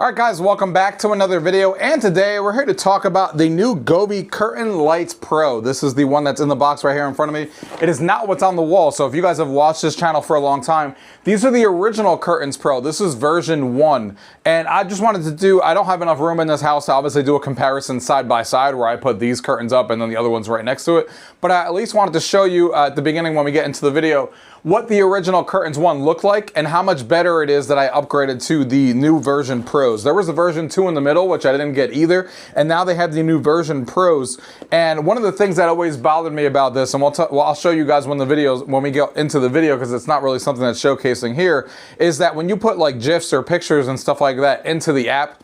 Alright guys, welcome back to another video, and today we're here to talk about the new Govee Curtain Lights Pro. This is the one that's in the box right here in front of me. It is not what's on the wall, so if you guys have watched this channel for a long time, these are the original Curtains Pro. This is version 1, and I just wanted to do, I don't have enough room in this house to obviously do a comparison side by side where I put these curtains up and then the other ones right next to it, but I at least wanted to show you at the beginning when we get into the video what the original Curtains 1 looked like and how much better it is that I upgraded to the new version Pros. There was a version 2 in the middle, which I didn't get either, and now they have the new version Pros. And one of the things that always bothered me about this, and I'll show you guys when we get into the video, because it's not really something that's showcasing here, is that when you put like GIFs or pictures and stuff like that into the app,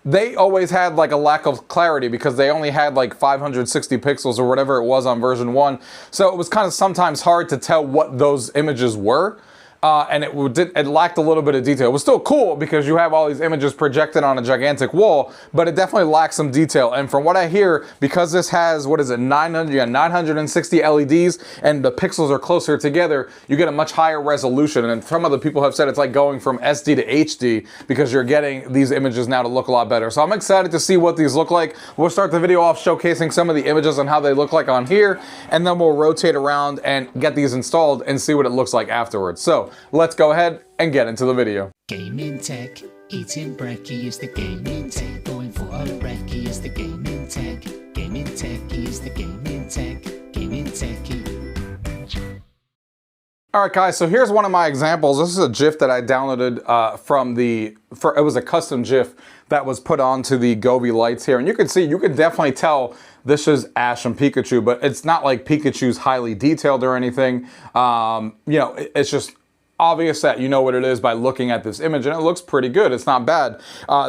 they always had like a lack of clarity because they only had like 560 pixels or whatever it was on version 1. So it was kind of sometimes hard to tell what those images were. And it lacked a little bit of detail. It was still cool because you have all these images projected on a gigantic wall, but it definitely lacks some detail. And from what I hear, because this has, what is it, 960 LEDs and the pixels are closer together, you get a much higher resolution. And some other people have said it's like going from SD to HD because you're getting these images now to look a lot better. So I'm excited to see what these look like. We'll start the video off showcasing some of the images and how they look like on here, and then we'll rotate around and get these installed and see what it looks like afterwards. So let's go ahead and get into the video. Gaming tech, eating brekkie is the gaming tech. Going for a brekkie is the gaming tech. Gaming techie is the gaming tech. Gaming techie. Alright guys, so here's one of my examples. This is a GIF that I downloaded it was a custom GIF that was put onto the Govee lights here. And you can see, you can definitely tell this is Ash and Pikachu, but it's not like Pikachu's highly detailed or anything. You know, it's just obvious that you know what it is by looking at this image, and it looks pretty good. It's not bad.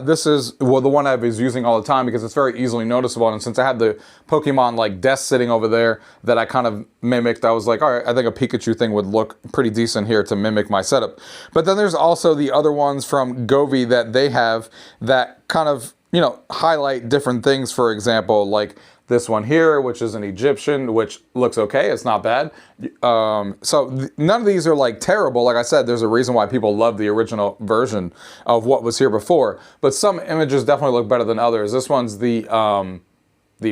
This is the one I was using all the time because it's very easily noticeable, and since I had the Pokemon like desk sitting over there that I kind of mimicked, I was like, all right, I think a Pikachu thing would look pretty decent here to mimic my setup. But then there's also the other ones from Govee that they have that kind of, you know, highlight different things. For example, like this one here, which is an Egyptian, which looks okay. It's not bad. So none of these are like terrible. Like I said, there's a reason why people love the original version of what was here before. But some images definitely look better than others. This one's the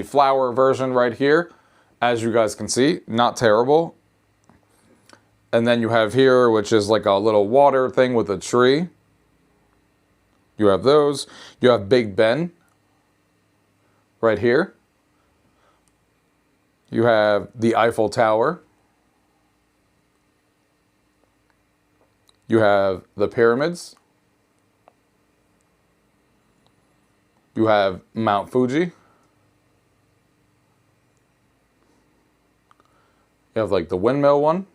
flower version right here. As you guys can see, not terrible. And then you have here, which is like a little water thing with a tree. You have those. You have Big Ben right here. You have the Eiffel Tower. You have the pyramids. You have Mount Fuji. You have like the windmill one.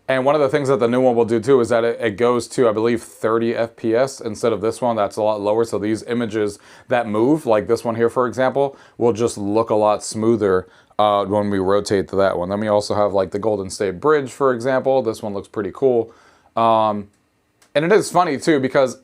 And one of the things that the new one will do too is that it goes to, I believe, 30 FPS instead of this one. That's a lot lower. So these images that move, like this one here, for example, will just look a lot smoother when we rotate to that one. Then we also have like the Golden State Bridge, for example. This one looks pretty cool. And it is funny too, because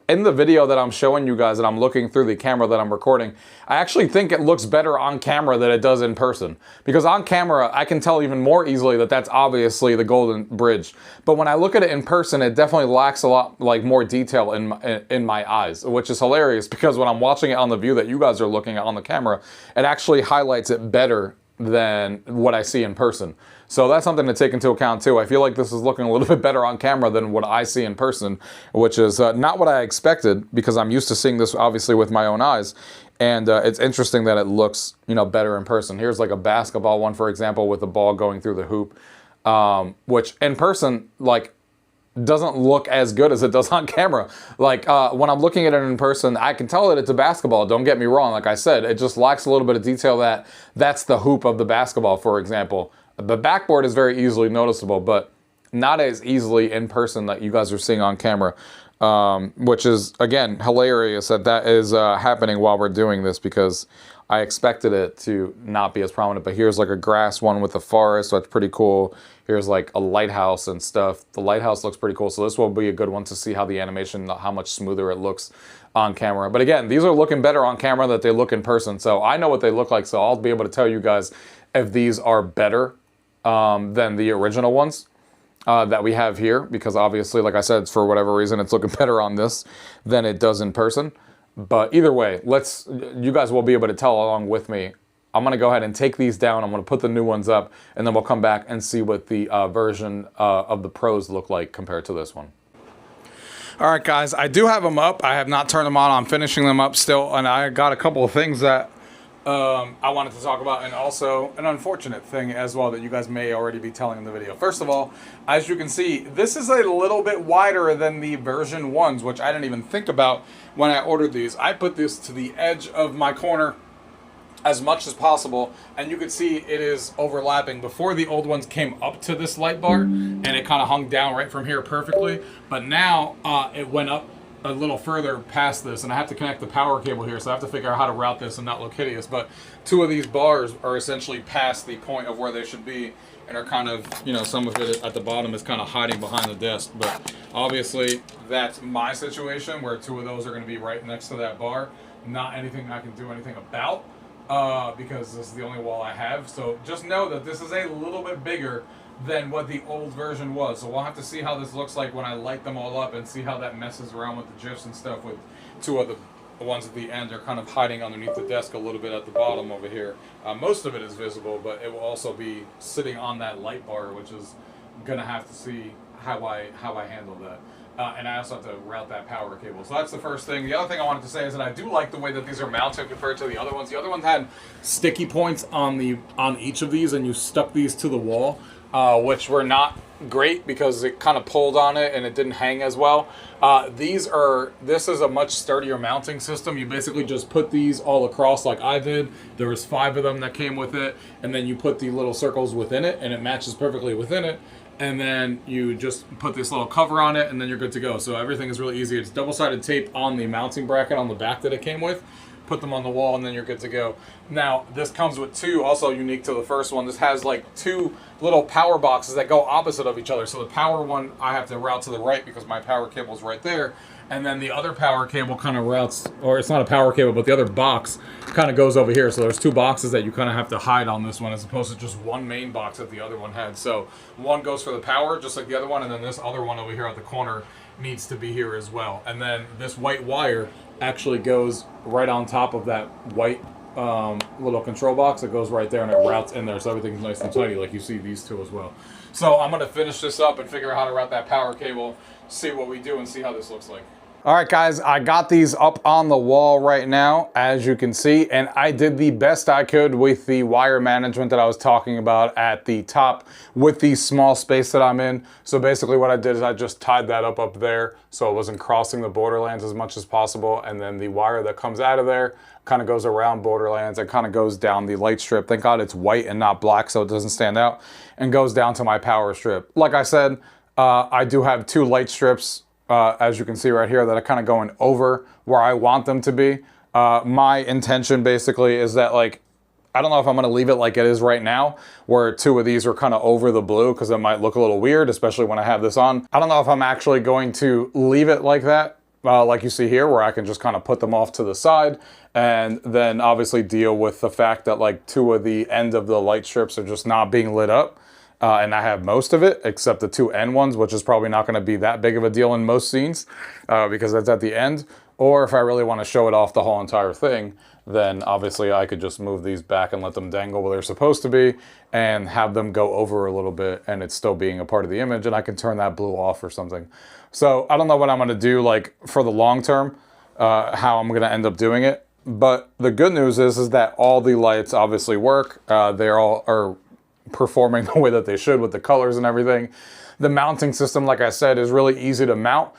in the video that I'm showing you guys and I'm looking through the camera that I'm recording, I actually think it looks better on camera than it does in person. Because on camera, I can tell even more easily that that's obviously the Golden Bridge. But when I look at it in person, it definitely lacks a lot like more detail in my eyes, which is hilarious because when I'm watching it on the view that you guys are looking at on the camera, it actually highlights it better than what I see in person. So that's something to take into account too. I feel like this is looking a little bit better on camera than what I see in person, which is not what I expected because I'm used to seeing this obviously with my own eyes. And it's interesting that it looks, you know, better in person. Here's like a basketball one, for example, with the ball going through the hoop, which in person, like, doesn't look as good as it does on camera. Like when I'm looking at it in person, I can tell that it's a basketball. Don't get me wrong. Like I said, it just lacks a little bit of detail that's the hoop of the basketball, for example. The backboard is very easily noticeable, but not as easily in person that you guys are seeing on camera, which is, again, hilarious that is happening while we're doing this because I expected it to not be as prominent. But here's like a grass one with a forest, so that's pretty cool. Here's like a lighthouse and stuff. The lighthouse looks pretty cool, so this will be a good one to see how the animation, how much smoother it looks on camera. But again, these are looking better on camera than they look in person, so I know what they look like, so I'll be able to tell you guys if these are better than the original ones. that we have here, because obviously, like I said, for whatever reason, it's looking better on this than it does in person. But either way, you guys will be able to tell along with me. I'm going to go ahead and take these down. I'm going to put the new ones up, and then we'll come back and see what the version of the Pros look like compared to this one. All right, guys, I do have them up. I have not turned them on. I'm finishing them up still, and I got a couple of things that I wanted to talk about, and also an unfortunate thing as well that you guys may already be telling in the video. First of all, as you can see, this is a little bit wider than the version 1s, which I didn't even think about when I ordered these. I put this to the edge of my corner as much as possible, and you can see it is overlapping. Before, the old ones came up to this light bar, and it kind of hung down right from here perfectly, but now it went up a little further past this, and I have to connect the power cable here, so I have to figure out how to route this and not look hideous. But two of these bars are essentially past the point of where they should be, and are kind of, you know, some of it at the bottom is kind of hiding behind the desk. But obviously that's my situation, where two of those are going to be right next to that bar. Not anything I can do anything about, because this is the only wall I have. So just know that this is a little bit bigger than what the old version was. So we'll have to see how this looks like when I light them all up, and see how that messes around with the GIFs and stuff, with two of the ones at the end are kind of hiding underneath the desk a little bit at the bottom over here. Most of it is visible, but it will also be sitting on that light bar, which is gonna have to see how I handle that. And I also have to route that power cable. So that's the first thing. The other thing I wanted to say is that I do like the way that these are mounted compared to the other ones. The other ones had sticky points on each of these, and you stuck these to the wall, which were not great because it kind of pulled on it and it didn't hang as well. This is a much sturdier mounting system. You basically just put these all across like I did. There was 5 of them that came with it, and then you put the little circles within it, and it matches perfectly within it. And then you just put this little cover on it, and then you're good to go. So everything is really easy. It's double-sided tape on the mounting bracket on the back that it came with. Put them on the wall, and then you're good to go. Now, this comes with 2, also unique to the first one. This has like 2 little power boxes that go opposite of each other. So the power one, I have to route to the right because my power cable is right there. And then the other power cable kind of routes, or it's not a power cable, but the other box kind of goes over here. So there's 2 boxes that you kind of have to hide on this one, as opposed to just one main box that the other one had. So one goes for the power, just like the other one, and then this other one over here at the corner needs to be here as well. And then this white wire actually goes right on top of that white little control box. It goes right there, and it routes in there, so everything's nice and tidy, like you see these 2 as well. So I'm going to finish this up and figure out how to route that power cable, see what we do, and see how this looks like. All right, guys, I got these up on the wall right now, as you can see, and I did the best I could with the wire management that I was talking about at the top with the small space that I'm in. So basically what I did is I just tied that up there so it wasn't crossing the borderlands as much as possible, and then the wire that comes out of there kind of goes around borderlands and kind of goes down the light strip. Thank God it's white and not black so it doesn't stand out, and goes down to my power strip. Like I said, I do have 2 light strips, as you can see right here, that are kind of going over where I want them to be. My intention basically is that, like, I don't know if I'm going to leave it like it is right now, where 2 of these are kind of over the blue, because it might look a little weird, especially when I have this on. I don't know if I'm actually going to leave it like that, like you see here, where I can just kind of put them off to the side, and then obviously deal with the fact that like 2 of the end of the light strips are just not being lit up. And I have most of it, except the 2 end ones, which is probably not going to be that big of a deal in most scenes, because that's at the end. Or if I really want to show it off the whole entire thing, then obviously I could just move these back and let them dangle where they're supposed to be, and have them go over a little bit, and it's still being a part of the image, and I can turn that blue off or something. So I don't know what I'm going to do, like, for the long term, how I'm going to end up doing it. But the good news is that all the lights obviously work. They all are performing the way that they should with the colors and everything. The mounting system, like I said, is really easy to mount.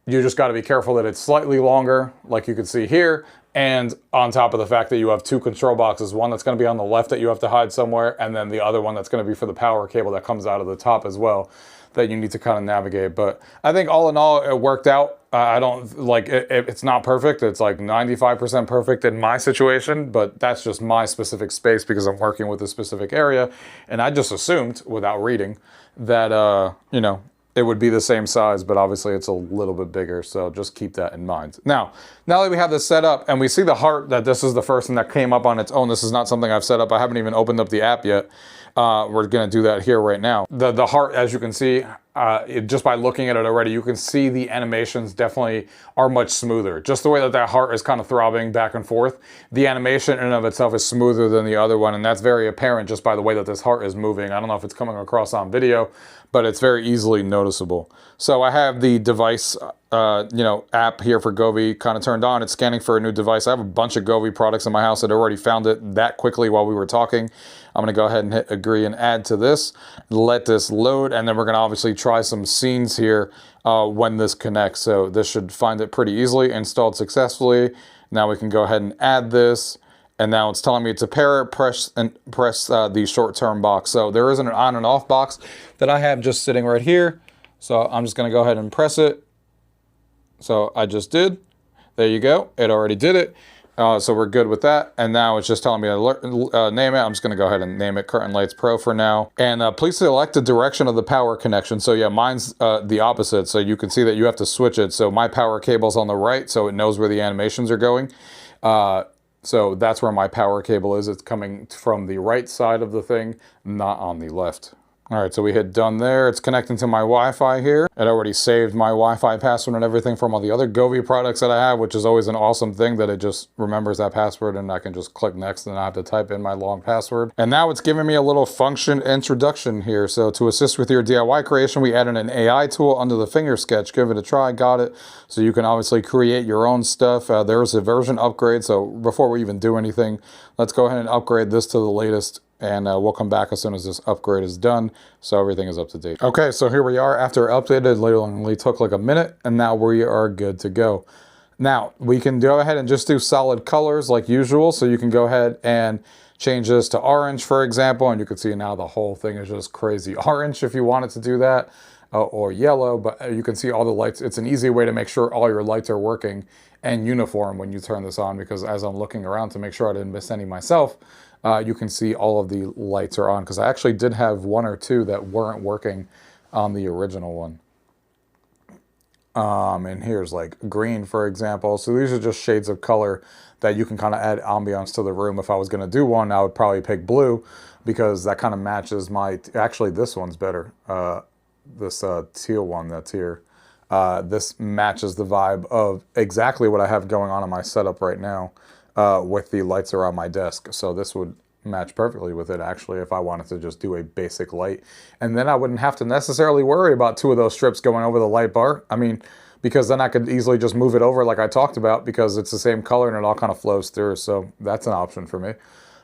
You just got to be careful that it's slightly longer, like you can see here, and on top of the fact that you have 2 control boxes, one that's going to be on the left that you have to hide somewhere, and then the other one that's going to be for the power cable that comes out of the top as well, that you need to kind of navigate. But I think all in all, it worked out. I don't, like, it's not perfect. It's like 95% perfect in my situation, but that's just my specific space because I'm working with a specific area. And I just assumed, without reading, that, you know, it would be the same size, but obviously it's a little bit bigger. So just keep that in mind. Now that we have this set up and we see the heart, that this is the first thing that came up on its own. This is not something I've set up. I haven't even opened up the app yet. We're going to do that here right now. The heart, as you can see, just by looking at it already, you can see the animations definitely are much smoother. Just the way that heart is kind of throbbing back and forth, the animation in and of itself is smoother than the other one, and that's very apparent just by the way that this heart is moving. I don't know if it's coming across on video, but it's very easily noticeable. So I have the device, app here for Govee kind of turned on. It's scanning for a new device. I have a bunch of Govee products in my house that already found it that quickly while we were talking. I'm going to go ahead and hit agree and add to this, let this load, and then we're going to obviously try some scenes here when this connects. So this should find it pretty easily, installed successfully. Now we can go ahead and add this, and now it's telling me to pair it, press the short-term box. So there is an on and off box that I have just sitting right here. So I'm just going to go ahead and press it. So I just did. There you go. It already did it. So we're good with that. And now it's just telling me to name it. I'm just going to go ahead and name it Curtain Lights Pro for now. And please select the direction of the power connection. So yeah, mine's the opposite. So you can see that you have to switch it. So my power cable's on the right, so it knows where the animations are going. So that's where my power cable is. It's coming from the right side of the thing, not on the left. All right, so we hit done there. It's connecting to my Wi-Fi here. It already saved my Wi-Fi password and everything from all the other Govee products that I have, which is always an awesome thing that it just remembers that password and I can just click next and I have to type in my long password. And now it's giving me a little function introduction here. So to assist with your DIY creation, we added an AI tool under the finger sketch. Give it a try, got it. So you can obviously create your own stuff. There's a version upgrade. So before we even do anything, let's go ahead and upgrade this to the latest. And we'll come back as soon as this upgrade is done, so everything is up to date. Okay, so here we are after updated. It literally took like a minute, and now we are good to go. Now, we can go ahead and just do solid colors like usual, so you can go ahead and change this to orange, for example, and you can see now the whole thing is just crazy orange if you wanted to do that, or yellow, but you can see all the lights. It's an easy way to make sure all your lights are working and uniform when you turn this on, because as I'm looking around to make sure I didn't miss any myself, you can see all of the lights are on, because I actually did have one or two that weren't working on the original one. And here's like green, for example. So these are just shades of color that you can kind of add ambiance to the room. If I was going to do one, I would probably pick blue, because that kind of matches my, actually this one's better. This teal one that's here. This matches the vibe of exactly what I have going on in my setup right now. With the lights around my desk. So this would match perfectly with it, actually, if I wanted to just do a basic light. And then I wouldn't have to necessarily worry about two of those strips going over the light bar. I mean, because then I could easily just move it over like I talked about, because it's the same color and it all kind of flows through. So that's an option for me.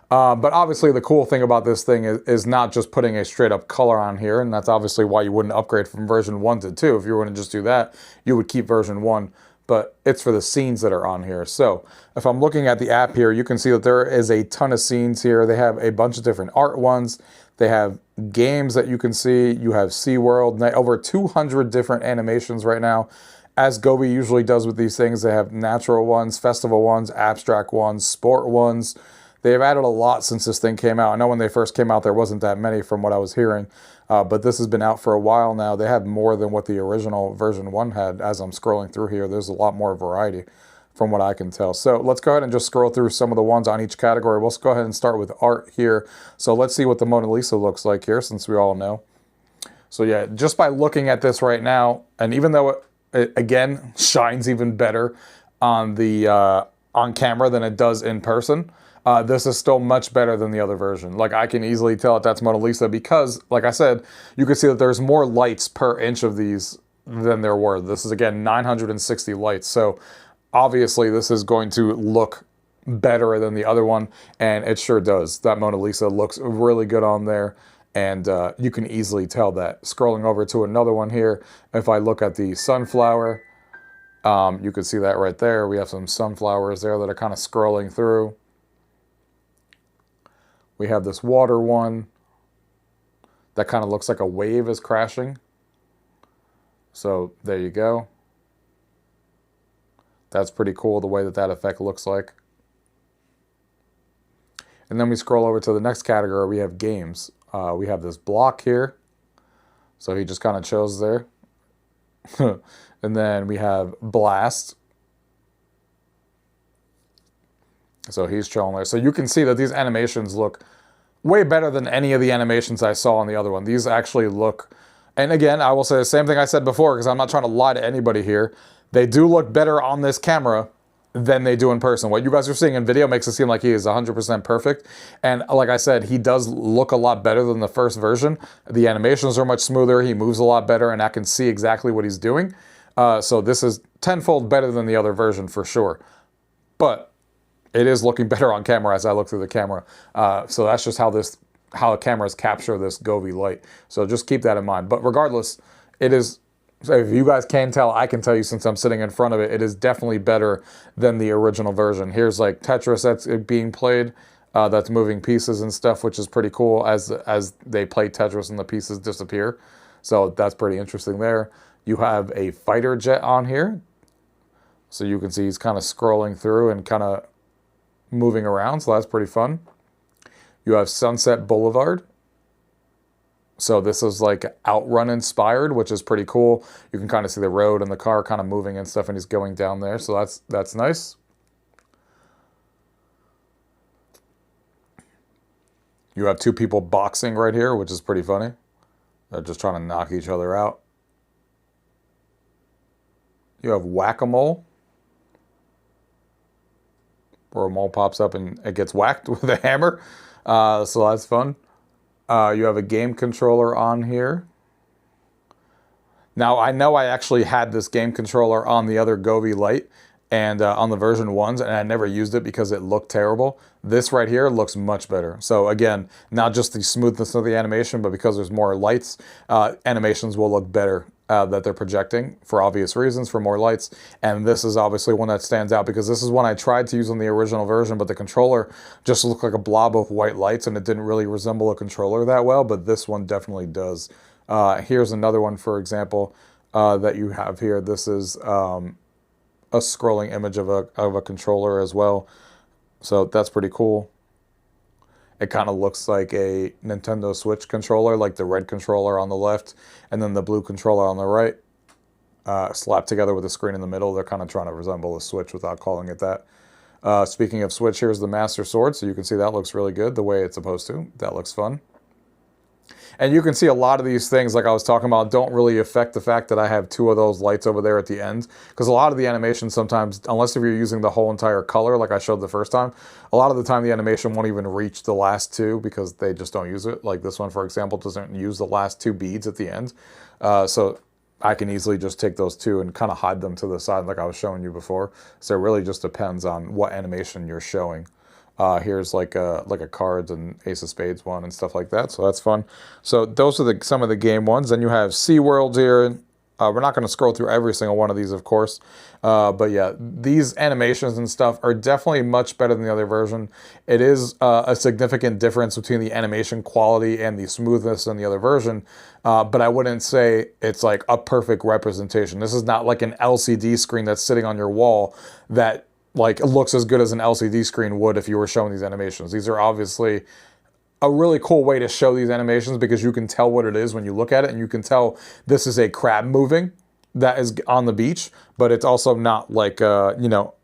But obviously the cool thing about this thing is not just putting a straight up color on here. And that's obviously why you wouldn't upgrade from version 1 to 2. If you were going to just do that, you would keep version 1. But it's for the scenes that are on here. So if I'm looking at the app here, you can see that there is a ton of scenes here. They have a bunch of different art ones. They have games that you can see. You have SeaWorld, over 200 different animations right now. As Govee usually does with these things, they have natural ones, festival ones, abstract ones, sport ones. They've added a lot since this thing came out. I know when they first came out, there wasn't that many from what I was hearing. But this has been out for a while now. They have more than what the original version 1 had. As I'm scrolling through here, there's a lot more variety from what I can tell. So let's go ahead and just scroll through some of the ones on each category. We'll go ahead and start with art here. So let's see what the Mona Lisa looks like here, since we all know. So yeah, just by looking at this right now, and even though it again shines even better on the on camera than it does in person, this is still much better than the other version. Like, I can easily tell that that's Mona Lisa, because, like I said, you can see that there's more lights per inch of these than there were. This is, again, 960 lights. So obviously this is going to look better than the other one, and it sure does. That Mona Lisa looks really good on there, and you can easily tell that. Scrolling over to another one here, if I look at the sunflower, you can see that right there. We have some sunflowers there that are kind of scrolling through. We have this water one that kind of looks like a wave is crashing. So there you go. That's pretty cool, the way that that effect looks like. And then we scroll over to the next category. We have games. We have this block here. So he just kind of chose there. And then we have Blast. So he's chilling there. So you can see that these animations look way better than any of the animations I saw on the other one. These actually look And again, I will say the same thing I said before, because I'm not trying to lie to anybody here. They do look better on this camera than they do in person. What you guys are seeing in video makes it seem like he is 100% perfect. And like I said, he does look a lot better than the first version. The animations are much smoother. He moves a lot better, and I can see exactly what he's doing. So this is tenfold better than the other version for sure. But it is looking better on camera as I look through the camera. So that's just how cameras capture this Govee light. So just keep that in mind. But regardless, it is, so if you guys can tell, I can tell you since I'm sitting in front of it, it is definitely better than the original version. Here's like Tetris that's being played, that's moving pieces and stuff, which is pretty cool as they play Tetris and the pieces disappear. So that's pretty interesting there. You have a fighter jet on here. So you can see he's kind of scrolling through and kind of moving around. So that's pretty fun. You have Sunset Boulevard. So this is like Outrun inspired, which is pretty cool. You can kind of see the road and the car kind of moving and stuff, and he's going down there. So that's nice. You have two people boxing right here, which is pretty funny. They're just trying to knock each other out. You have Whack-A-Mole, where a mole pops up and it gets whacked with a hammer. So that's fun. You have a game controller on here. Now, I know I actually had this game controller on the other Govee light and on the version 1s, and I never used it because it looked terrible. This right here looks much better. So again, not just the smoothness of the animation, but because there's more lights, animations will look better that they're projecting for obvious reasons, for more lights. And this is obviously one that stands out because this is one I tried to use on the original version, but the controller just looked like a blob of white lights and it didn't really resemble a controller that well, but this one definitely does. Here's another one, for example, that you have here. This is a scrolling image of a controller as well. So that's pretty cool. It kind of looks like a Nintendo Switch controller, like the red controller on the left and then the blue controller on the right, slapped together with a screen in the middle. They're kind of trying to resemble a Switch without calling it that. Speaking of Switch, here's the Master Sword. So you can see that looks really good the way it's supposed to. That looks fun. And you can see a lot of these things, like I was talking about, don't really affect the fact that I have two of those lights over there at the end. Because a lot of the animation sometimes, unless if you're using the whole entire color like I showed the first time, a lot of the time the animation won't even reach the last two because they just don't use it. Like this one, for example, doesn't use the last two beads at the end. So I can easily just take those two and kind of hide them to the side like I was showing you before. So it really just depends on what animation you're showing. Here's like a cards and Ace of Spades one and stuff like that. So that's fun. So those are some of the game ones. Then you have SeaWorld here. We're not going to scroll through every single one of these, of course. But yeah, these animations and stuff are definitely much better than the other version. It is a significant difference between the animation quality and the smoothness in the other version. But I wouldn't say it's like a perfect representation. This is not like an LCD screen that's sitting on your wall that like it looks as good as an LCD screen would if you were showing these animations. These are obviously a really cool way to show these animations because you can tell what it is when you look at it, and you can tell this is a crab moving that is on the beach, but it's also not like you know,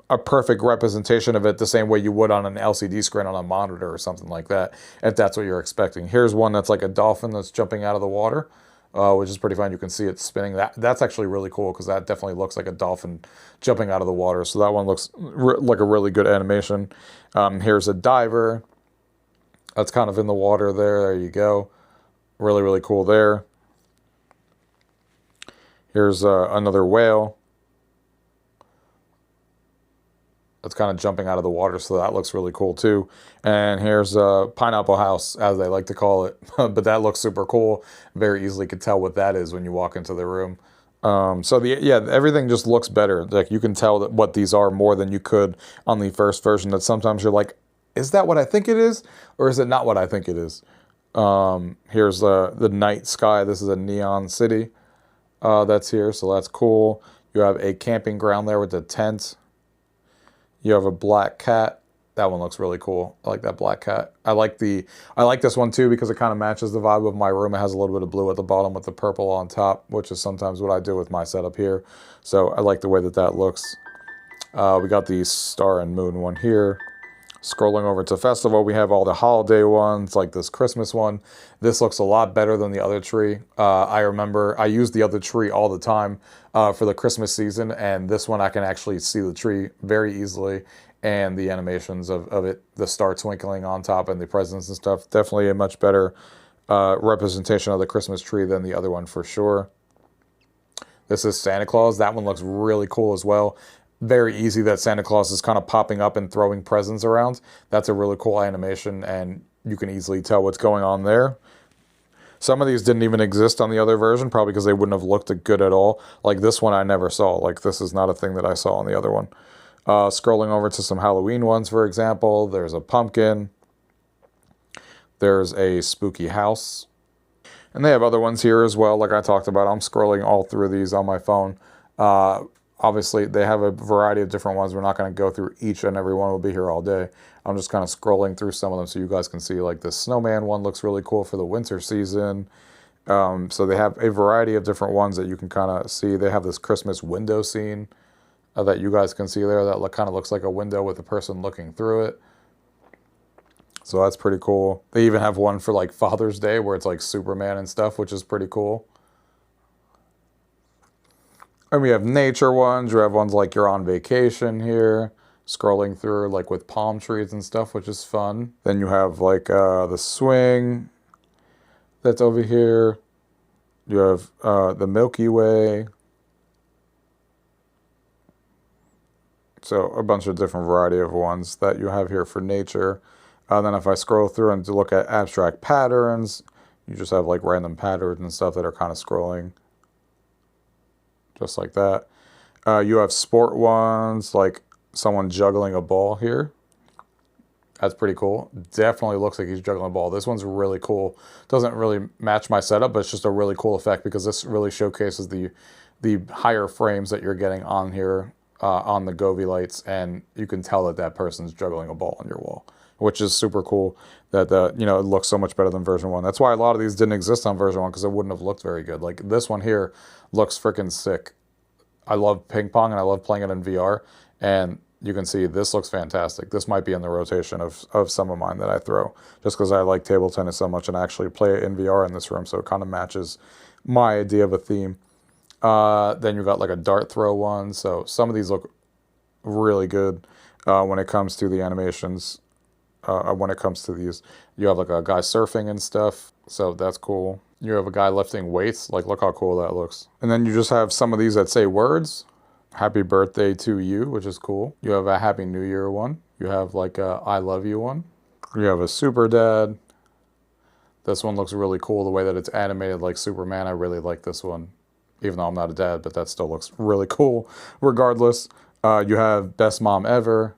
a perfect representation of it the same way you would on an LCD screen on a monitor or something like that, if that's what you're expecting. Here's one that's like a dolphin that's jumping out of the water. Which is pretty fun. You can see it spinning. That's actually really cool because that definitely looks like a dolphin jumping out of the water. So that one looks like a really good animation. Here's a diver that's kind of in the water there. There you go. Really, really cool there. Here's another whale that's kind of jumping out of the water, so that looks really cool too. And here's a Pineapple House, as they like to call it. But that looks super cool. Very easily could tell what that is when you walk into the room. So everything just looks better. Like you can tell that what these are more than you could on the first version. That sometimes you're like, is that what I think it is? Or is it not what I think it is? Here's the night sky. This is a neon city that's here, so that's cool. You have a camping ground there with the tent. You have a black cat. That one looks really cool. I like that black cat. I like this one too because it kind of matches the vibe of my room. It has a little bit of blue at the bottom with the purple on top, which is sometimes what I do with my setup here. So I like the way that looks. We got the star and moon one here. Scrolling over to festival, we have all the holiday ones, like this Christmas one. This looks a lot better than the other tree. I remember I used the other tree all the time for the Christmas season, and this one I can actually see the tree very easily, and the animations of it, the star twinkling on top and the presents and stuff. Definitely a much better representation of the Christmas tree than the other one for sure. This is Santa Claus. That one looks really cool as well. Very easy that Santa Claus is kind of popping up and throwing presents around. That's a really cool animation, and you can easily tell what's going on there. Some of these didn't even exist on the other version, probably because they wouldn't have looked good at all. Like this one I never saw. Like this is not a thing that I saw on the other one. Scrolling over to some Halloween ones, for example, there's a pumpkin. There's a spooky house. And they have other ones here as well, like I talked about. I'm scrolling all through these on my phone. Obviously, they have a variety of different ones. We're not going to go through each and every one. We'll be here all day. I'm just kind of scrolling through some of them so you guys can see. Like this snowman one looks really cool for the winter season. So they have a variety of different ones that you can kind of see. They have this Christmas window scene that you guys can see there. That kind of looks like a window with a person looking through it. So that's pretty cool. They even have one for like Father's Day where it's like Superman and stuff, which is pretty cool. And we have nature ones. You have ones like you're on vacation here, scrolling through like with palm trees and stuff, which is fun. Then you have like the swing that's over here. You have the Milky Way. So a bunch of different variety of ones that you have here for nature. Then if I scroll through and look at abstract patterns, you just have like random patterns and stuff that are kind of scrolling. Just like that. You have sport ones, like someone juggling a ball here. That's pretty cool. Definitely looks like he's juggling a ball. This one's really cool. Doesn't really match my setup, but it's just a really cool effect because this really showcases the higher frames that you're getting on here on the Govee lights, and you can tell that that person's juggling a ball on your wall, which is super cool. That you know, it looks so much better than version 1. That's why a lot of these didn't exist on version 1, because it wouldn't have looked very good. Like this one here looks freaking sick. I love ping pong and I love playing it in VR, and you can see this looks fantastic. This might be in the rotation of some of mine that I throw, just because I like table tennis so much and I actually play it in VR in this room, so it kind of matches my idea of a theme. Then you got like a dart throw one, so some of these look really good when it comes to the animations. When it comes to these, you have like a guy surfing and stuff, so that's cool. You have a guy lifting weights, like look how cool that looks. And then you just have some of these that say words. Happy birthday to you, which is cool. You have a Happy New Year one. You have like a I love you one. You have a Super Dad. This one looks really cool, the way that it's animated like Superman. I really like this one, even though I'm not a dad, but that still looks really cool regardless. You have Best Mom Ever.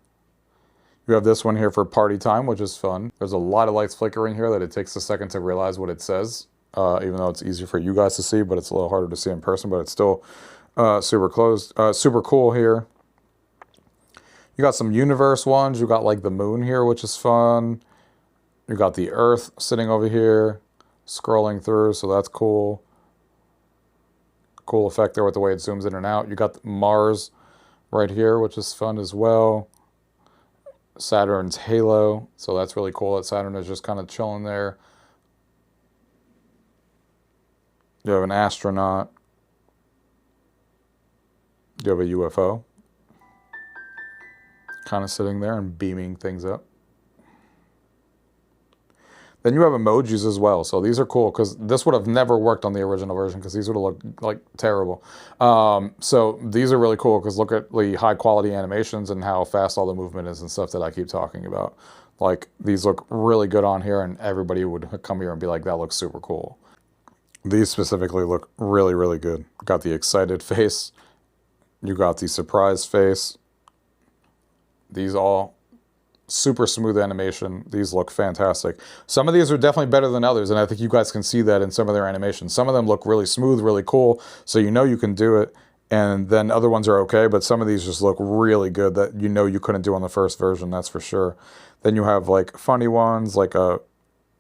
You have this one here for party time, which is fun. There's a lot of lights flickering here that it takes a second to realize what it says, even though it's easier for you guys to see, but it's a little harder to see in person, but it's still super cool here. You got some universe ones. You got like the moon here, which is fun. You got the Earth sitting over here, scrolling through, so that's cool. Cool effect there with the way it zooms in and out. You got Mars right here, which is fun as well. Saturn's halo, so that's really cool that Saturn is just kind of chilling there. You have an astronaut. You have a UFO kind of sitting there and beaming things up. Then you have emojis as well, so these are cool because this would have never worked on the original version because these would have looked like terrible. So these are really cool because look at the high quality animations and how fast all the movement is and stuff that I keep talking about. Like these look really good on here, and everybody would come here and be like, that looks super cool. These specifically look really, really good. Got the excited face. You got the surprise face. These all super smooth animation. These look fantastic. Some of these are definitely better than others, and I think you guys can see that in some of their animations. Some of them look really smooth, really cool, so you know you can do it, and then other ones are okay, but some of these just look really good that you know you couldn't do on the first version, that's for sure. Then you have like funny ones, like a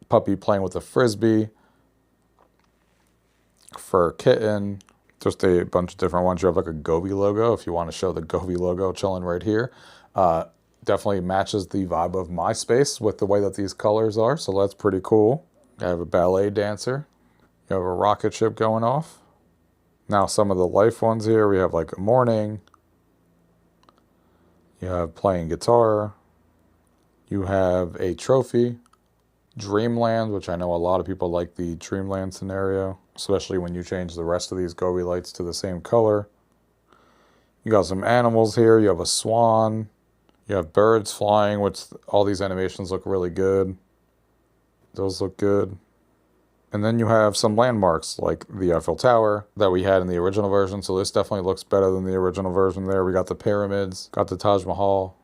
puppy playing with a frisbee, fur kitten, just a bunch of different ones. You have like a Govee logo if you want to show the Govee logo chilling right here. definitely matches the vibe of my space with the way that these colors are. So that's pretty cool. I have a ballet dancer. You have a rocket ship going off. Now some of the life ones here, we have like a morning. You have playing guitar. You have a trophy. Dreamland, which I know a lot of people like the Dreamland scenario, especially when you change the rest of these Govee lights to the same color. You got some animals here. You have a swan. You have birds flying, which all these animations look really good. Those look good. And then you have some landmarks like the Eiffel Tower that we had in the original version. So this definitely looks better than the original version there. We got the pyramids, got the Taj Mahal.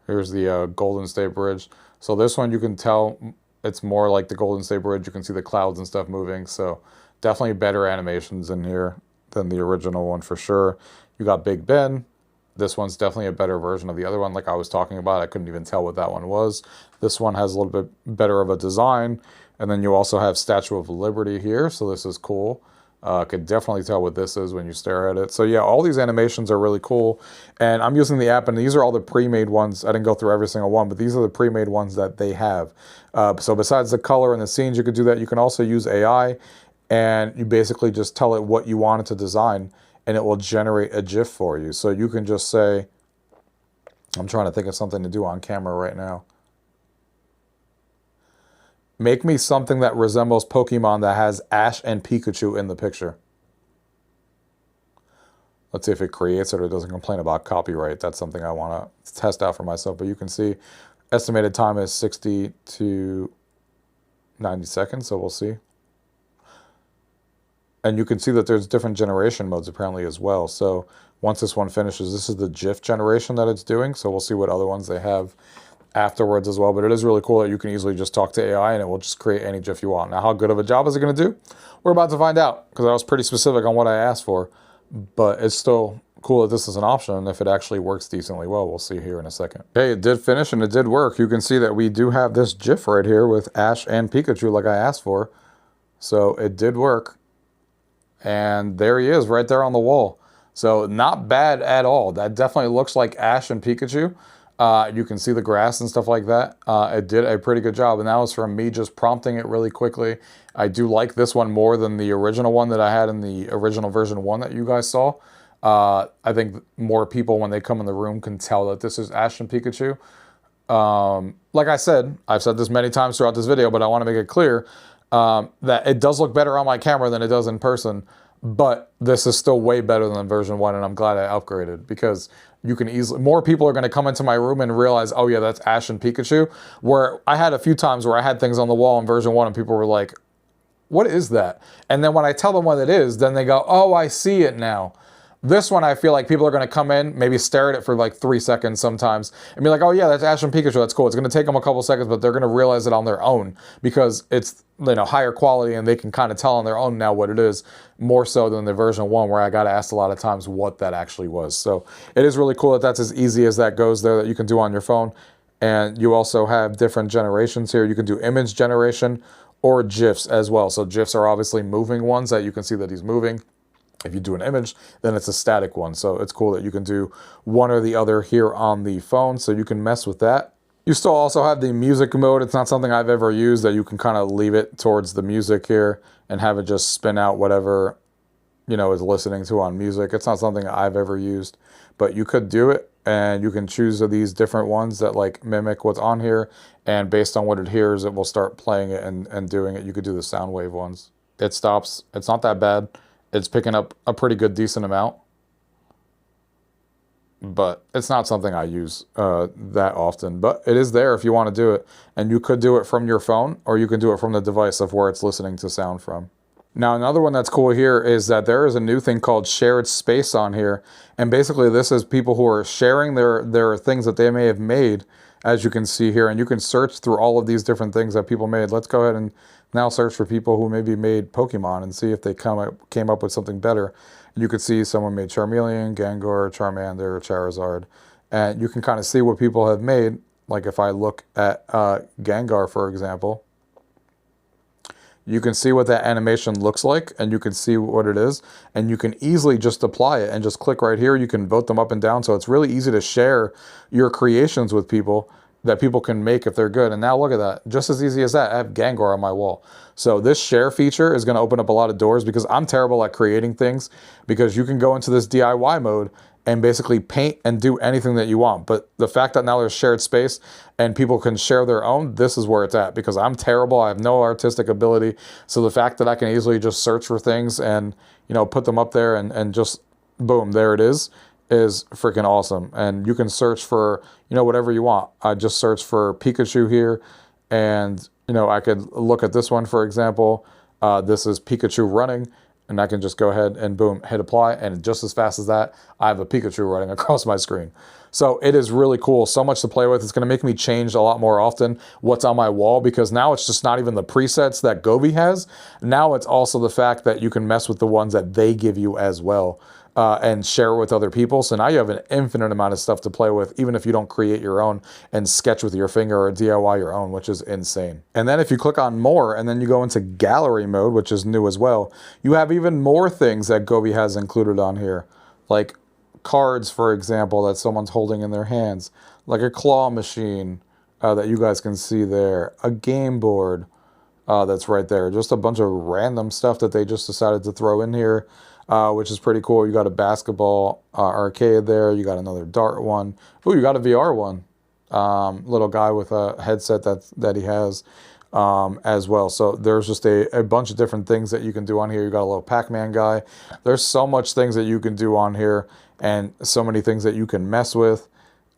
Here's the Golden State Bridge. So this one you can tell it's more like the Golden State Bridge. You can see the clouds and stuff moving. So definitely better animations in here than the original one for sure. You got Big Ben. This one's definitely a better version of the other one like I was talking about. I couldn't even tell what that one was. This one has a little bit better of a design. And then you also have Statue of Liberty here. So this is cool. Could definitely tell what this is when you stare at it. So yeah, all these animations are really cool. And I'm using the app, and these are all the pre-made ones. I didn't go through every single one, but these are the pre-made ones that they have. So besides the color and the scenes, you could do that. You can also use AI, and you basically just tell it what you want it to design, and it will generate a GIF for you. So you can just say, I'm trying to think of something to do on camera right now. Make me something that resembles Pokemon that has Ash and Pikachu in the picture. Let's see if it creates it or doesn't complain about copyright. That's something I want to test out for myself. But you can see estimated time is 60 to 90 seconds, so we'll see. And you can see that there's different generation modes apparently as well. So once this one finishes, this is the GIF generation that it's doing. So we'll see what other ones they have afterwards as well. But it is really cool that you can easily just talk to AI and it will just create any GIF you want. Now, how good of a job is it going to do? We're about to find out, because I was pretty specific on what I asked for. But it's still cool that this is an option, and if it actually works decently well, we'll see here in a second. Okay, it did finish and it did work. You can see that we do have this GIF right here with Ash and Pikachu like I asked for. So it did work. And there he is right there on the wall. So not bad at all. That definitely looks like Ash and Pikachu. You can see the grass and stuff like that. It did a pretty good job, and that was from me just prompting it really quickly. I do like this one more than the original one that I had in the original version 1 that you guys saw. I think more people, when they come in the room, can tell that this is Ash and Pikachu. Like I said, I've said this many times throughout this video, but I want to make it clear that it does look better on my camera than it does in person. But this is still way better than version 1, and I'm glad I upgraded, because you can easily, more people are going to come into my room and realize, oh yeah, that's Ash and Pikachu. Where I had a few times where I had things on the wall in version 1 and people were like, what is that? And then when I tell them what it is, then they go, oh, I see it now. This one, I feel like people are going to come in, maybe stare at it for like 3 seconds sometimes, and be like, oh yeah, that's Ash and Pikachu, that's cool. It's going to take them a couple seconds, but they're going to realize it on their own, because it's, you know, higher quality, and they can kind of tell on their own now what it is, more so than the version 1 where I got asked a lot of times what that actually was. So it is really cool that that's as easy as that goes there, that you can do on your phone. And you also have different generations here. You can do image generation or GIFs as well. So GIFs are obviously moving ones that you can see that he's moving. If you do an image, then it's a static one. So it's cool that you can do one or the other here on the phone, so you can mess with that. You still also have the music mode. It's not something I've ever used, that you can kind of leave it towards the music here and have it just spin out whatever, you know, is listening to on music. It's not something I've ever used, but you could do it, and you can choose these different ones that like mimic what's on here, and based on what it hears, it will start playing it and doing it. You could do the sound wave ones. It stops. It's not that bad. It's picking up a pretty good, decent amount, but it's not something I use that often. But it is there if you want to do it, and you could do it from your phone, or you can do it from the device of where it's listening to sound from. Now, another one that's cool here is that there is a new thing called shared space on here, and basically this is people who are sharing their things that they may have made, as you can see here, and you can search through all of these different things that people made. Let's go ahead and now search for people who maybe made Pokemon and see if they came up with something better. And you could see someone made Charmeleon, Gengar, Charmander, Charizard, and you can kind of see what people have made. Like if I look at Gengar, for example, you can see what that animation looks like, and you can see what it is, and you can easily just apply it and just click right here. You can vote them up and down, so it's really easy to share your creations with people that people can make if they're good. And now look at that, just as easy as that, I have Gengar on my wall. So this share feature is going to open up a lot of doors, because I'm terrible at creating things, because you can go into this DIY mode and basically paint and do anything that you want. But the fact that now there's shared space and people can share their own, this is where it's at, because I'm terrible. I have no artistic ability. So the fact that I can easily just search for things and, you know, put them up there and just boom, there it is freaking awesome. And you can search for, you know, whatever you want. I just searched for Pikachu here, and, you know, I could look at this one, for example. This is Pikachu running. And I can just go ahead and boom, hit apply, and just as fast as that, I have a Pikachu running across my screen. So it is really cool, so much to play with. It's gonna make me change a lot more often what's on my wall, because now it's just not even the presets that Govee has. Now it's also the fact that you can mess with the ones that they give you as well. And share with other people. So now you have an infinite amount of stuff to play with, even if you don't create your own and sketch with your finger or DIY your own, which is insane. And then if you click on more and then you go into gallery mode, which is new as well, you have even more things that Govee has included on here, like cards, for example, that someone's holding in their hands, like a claw machine that you guys can see there, a game board that's right there, just a bunch of random stuff that they just decided to throw in here. Which is pretty cool. You got a basketball arcade there. You got another dart one. Ooh, you got a VR one. Little guy with a headset that he has as well. So there's just a bunch of different things that you can do on here. You got a little Pac-Man guy. There's so much things that you can do on here, and so many things that you can mess with.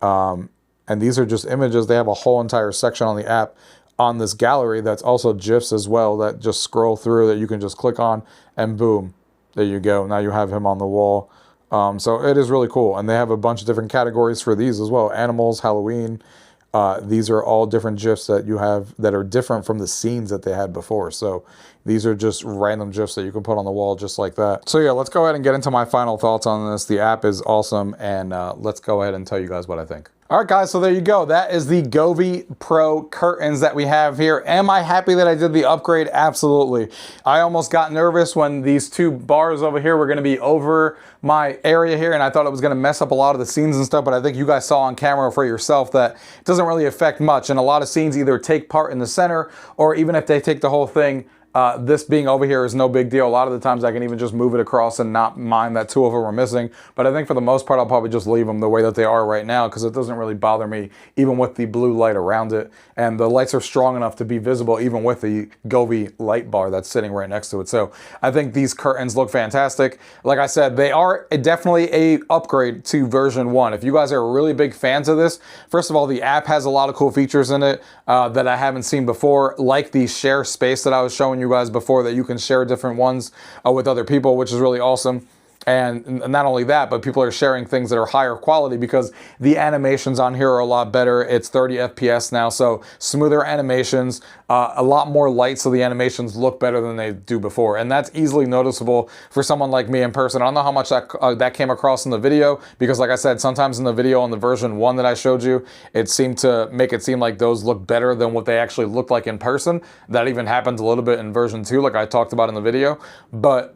And these are just images. They have a whole entire section on the app on this gallery that's also GIFs as well, that just scroll through, that you can just click on, and boom. There you go. Now you have him on the wall. So it is really cool. And they have a bunch of different categories for these as well. Animals, Halloween. These are all different GIFs that you have that are different from the scenes that they had before. So these are just random GIFs that you can put on the wall just like that. So yeah, let's go ahead and get into my final thoughts on this. The app is awesome, and let's go ahead and tell you guys what I think. All right, guys, so there you go. That is the Govee Pro curtains that we have here. Am I happy that I did the upgrade? Absolutely. I almost got nervous when these two bars over here were gonna be over my area here, and I thought it was gonna mess up a lot of the scenes and stuff, but I think you guys saw on camera for yourself that it doesn't really affect much, and a lot of scenes either take part in the center, or even if they take the whole thing, this being over here is no big deal. A lot of the times I can even just move it across and not mind that two of them are missing. But I think for the most part, I'll probably just leave them the way that they are right now, because it doesn't really bother me, even with the blue light around it. And the lights are strong enough to be visible even with the Govee light bar that's sitting right next to it. So I think these curtains look fantastic. Like I said, they are definitely a upgrade to version 1. If you guys are really big fans of this, first of all, the app has a lot of cool features in it that I haven't seen before, like the share space that I was showing you guys before, that you can share different ones with other people, which is really awesome. And not only that, but people are sharing things that are higher quality because the animations on here are a lot better. It's 30 FPS now, so smoother animations, a lot more light, so the animations look better than they do before. And that's easily noticeable for someone like me in person. I don't know how much that came across in the video, because like I said, sometimes in the video on the version 1 that I showed you, it seemed to make it seem like those look better than what they actually look like in person. That even happened a little bit in version 2, like I talked about in the video. But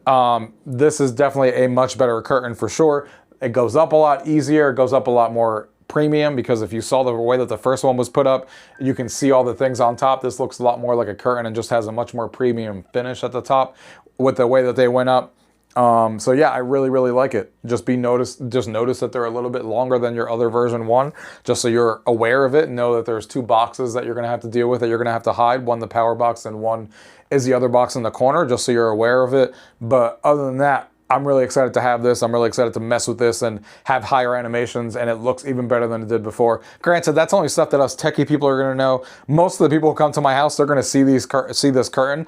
this is definitely a much better curtain for sure. It goes up a lot easier, it goes up a lot more premium, because if you saw the way that the first one was put up, you can see all the things on top. This looks a lot more like a curtain and just has a much more premium finish at the top with the way that they went up. So yeah, I really like it. Just notice that they're a little bit longer than your other version 1, just so you're aware of it and know that there's 2 boxes that you're gonna have to deal with, that you're gonna have to hide. One, the power box, and one is the other box in the corner, just so you're aware of it. But other than that, I'm really excited to have this. I'm really excited to mess with this and have higher animations, and it looks even better than it did before. Granted, that's only stuff that us techie people are gonna know. Most of the people who come to my house, they're gonna see this curtain.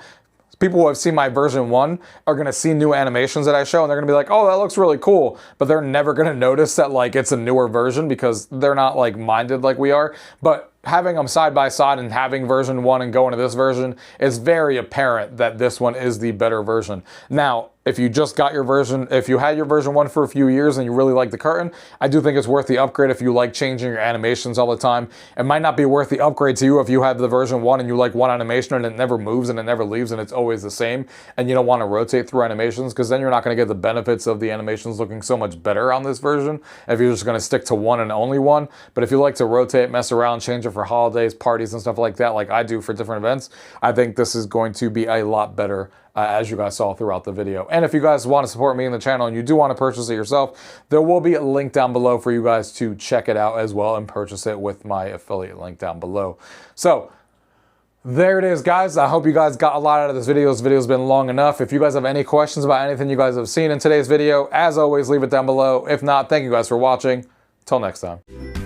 People who have seen my version 1 are gonna see new animations that I show, and they're gonna be like, oh, that looks really cool. But they're never gonna notice that like it's a newer version, because they're not like minded like we are. But having them side by side and having version 1 and going to this version, it's very apparent that this one is the better version. Now, if you just got your version, if you had your version 1 for a few years and you really like the curtain, I do think it's worth the upgrade if you like changing your animations all the time. It might not be worth the upgrade to you if you have the version 1 and you like one animation and it never moves and it never leaves and it's always the same, and you don't want to rotate through animations, because then you're not going to get the benefits of the animations looking so much better on this version if you're just going to stick to one and only one. But if you like to rotate, mess around, change it for holidays, parties and stuff like that, like I do for different events, I think this is going to be a lot better, as you guys saw throughout the video. And if you guys want to support me in the channel and you do want to purchase it yourself, there will be a link down below for you guys to check it out as well and purchase it with my affiliate link down below. So there it is, guys. I hope you guys got a lot out of this video. This video's been long enough. If you guys have any questions about anything you guys have seen in today's video, as always, leave it down below. If not, thank you guys for watching. Till next time.